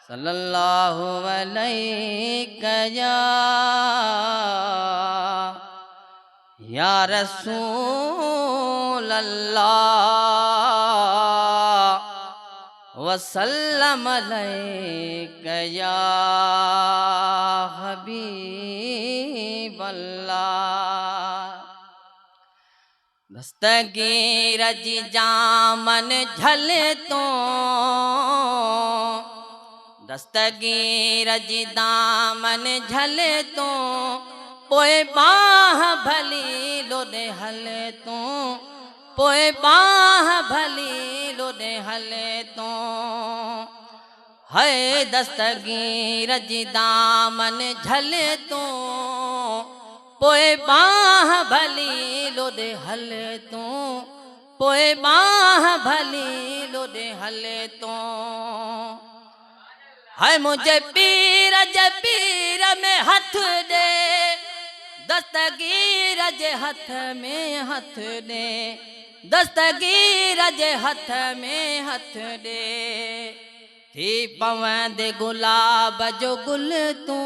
सल्लल्लाहु अलैहि या रसूल अल्लाह वसल्लम अलैका या हबीब अल्लाह। दस्तगीर जी जामन झले तो, दस्तगीर जी दामन झले तो, पोए बाह भली लोडे हले तो, पोए बाह भली लोडे हले तो। है दस्तगीर जी दामन झले तो, पोए बाह भली लोडे हले तो, पोए बाह भली लोडे हले तो। है मुझे पीर में हाथ दे, दस्तगीर जे हाथ में हाथ दे, दस्तगीर जे हाथ में हाथ दे। थी पवंद गुलाब जो गुल तू,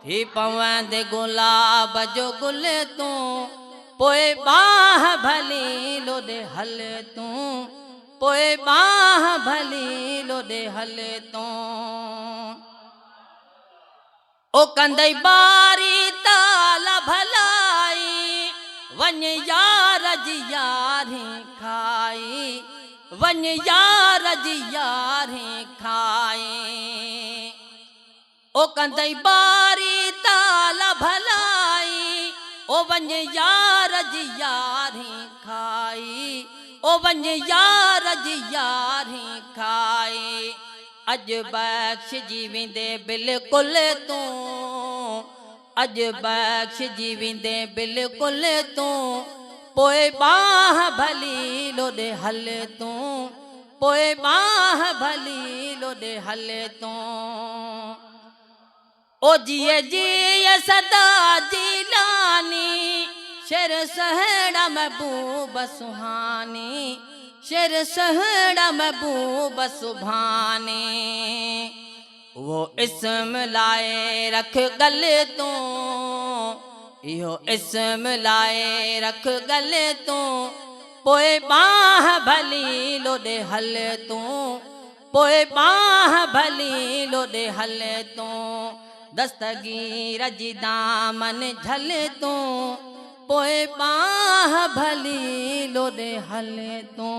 थी पवंद गुलाब जो गुल तू, पोए बाह भली लोडे हल तू, पोए बाह भली लोडे हल तू। ओ कंदई बारी ताला भलाई, वन यार जी यारी खाई, वन यार जी यारी खाई। ओ कंदई बारी ताला भलाई, ओ वन यार जी यारी खाई, ओ वन यार जी यारी खाई। अज बख्श जीविंदे बिल्कुल तू, अज बख्श जीविंदे बिल्कुल तू, पोए बाह भली लोडे हल तू, पोए बाह भली लोडे हल तू। ओ जिए जिए सदा जिलानी, शेर सहड़ा महबूब सुहानी, शेर सहड़ा महबूब सुभाने। वो इस्म लाए रख गले तो, यो इस्म लाए रख गले तो, पोए बाह भली लोडे हल तू, पोए बाह भली लोडे हल तू। दस्तगीर जी दामन झले तो, पोए बाह भली लोडे हले तो।